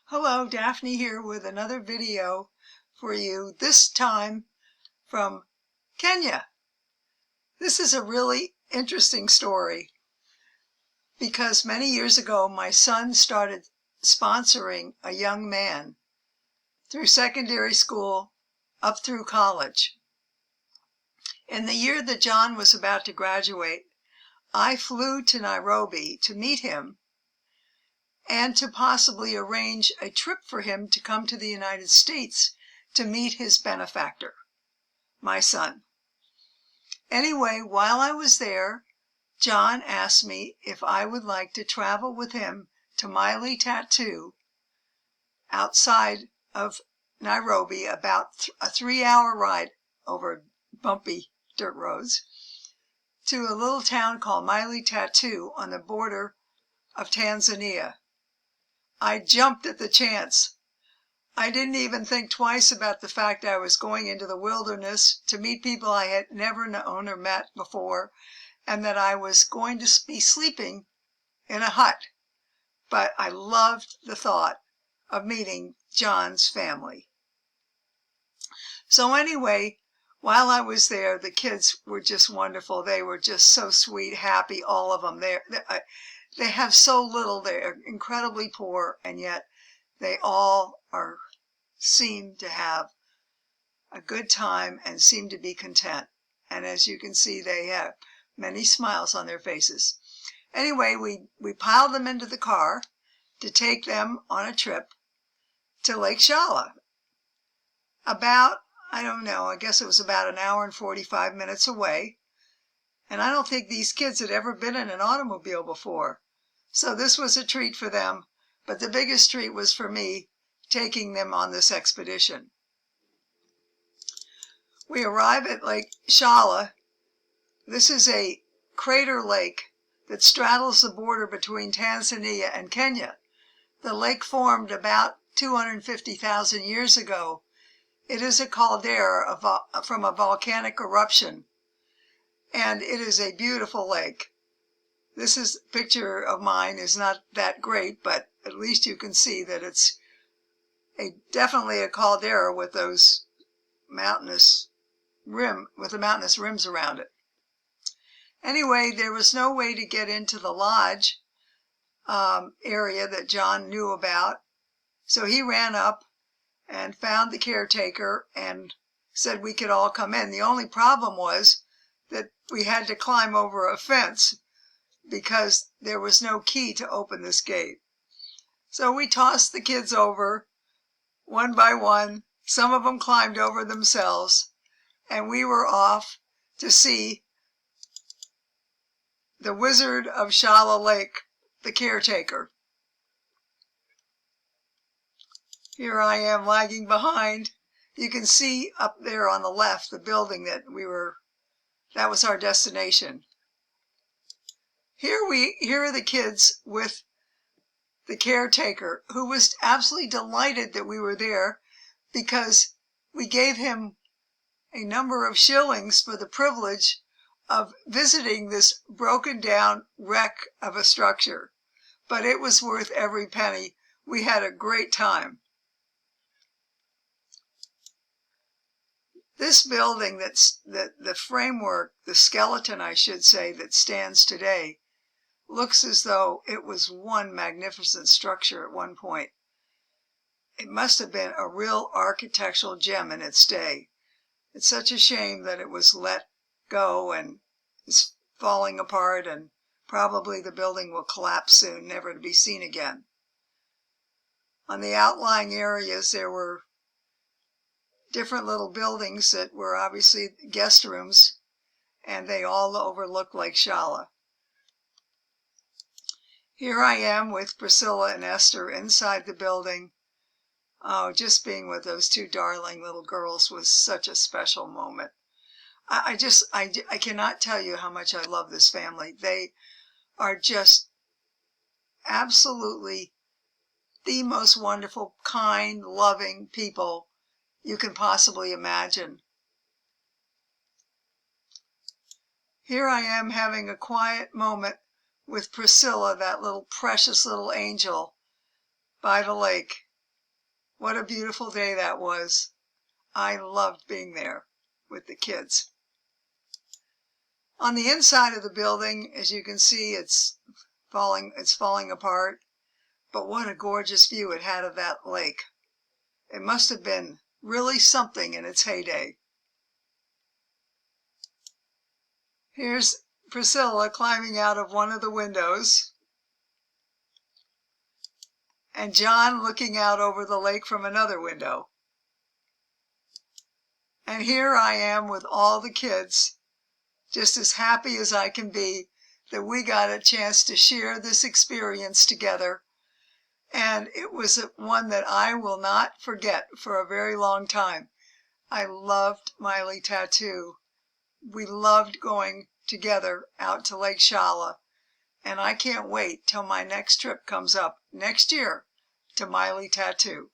Hello, Daphne here with another video for you, this time from Kenya. This is a really interesting story because many years ago my son started sponsoring a young man through secondary school up through college. In the year that John was about to graduate, I flew to Nairobi to meet him and to possibly arrange a trip for him to come to the United States to meet his benefactor, my son. Anyway, while I was there, John asked me if I would like to travel with him to Maili Tatu outside of Nairobi, about a 3-hour ride over bumpy dirt roads, to a little town called Maili Tatu on the border of Tanzania. I jumped at the chance. I didn't even think twice about the fact I was going into the wilderness to meet people I had never known or met before, and that I was going to be sleeping in a hut. But I loved the thought of meeting John's family. So anyway, while I was there, the kids were just wonderful. They were just so sweet, happy, all of them. They have so little. They're incredibly poor, and yet they all seem to have a good time and seem to be content. And as you can see, they have many smiles on their faces. Anyway, we piled them into the car to take them on a trip to Lake Challa. About, I don't know, I guess it was about an hour and 45 minutes away. And I don't think these kids had ever been in an automobile before. So this was a treat for them, but the biggest treat was for me, taking them on this expedition. We arrive at Lake Challa. This is a crater lake that straddles the border between Tanzania and Kenya. The lake formed about 250,000 years ago. It is a caldera from a volcanic eruption, and it is a beautiful lake. This picture of mine is not that great, but at least you can see that it's definitely a caldera with those mountainous rims around it. Anyway, there was no way to get into the lodge area that John knew about, so he ran up and found the caretaker and said we could all come in. The only problem was that we had to climb over a fence because there was no key to open this gate. So we tossed the kids over one by one. Some of them climbed over themselves, and we were off to see the Wizard of Challa Lake, the caretaker. Here I am lagging behind. You can see up there on the left the building that was our destination. Here are the kids with the caretaker, who was absolutely delighted that we were there because we gave him a number of shillings for the privilege of visiting this broken down wreck of a structure. But it was worth every penny. We had a great time. This building, the framework, the skeleton, I should say, that stands today, looks as though it was one magnificent structure at one point. It must have been a real architectural gem in its day. It's such a shame that it was let go and is falling apart, and probably the building will collapse soon, never to be seen again. On the outlying areas, there were different little buildings that were obviously guest rooms, and they all overlooked Lake Challa. Here I am with Priscilla and Esther inside the building. Oh, just being with those two darling little girls was such a special moment. I cannot tell you how much I love this family. They are just absolutely the most wonderful, kind, loving people you can possibly imagine. Here I am having a quiet moment with Priscilla, that little precious little angel, by the lake. What a beautiful day that was. I loved being there with the kids. On the inside of the building, as you can see, it's falling apart. But what a gorgeous view it had of that lake. It must have been really something in its heyday. Here's Priscilla climbing out of one of the windows, and John looking out over the lake from another window. And here I am with all the kids, just as happy as I can be that we got a chance to share this experience together. And it was one that I will not forget for a very long time. I loved Maili Tatu. We loved going together out to Lake Challa. And I can't wait till my next trip comes up next year to Maili Tatu.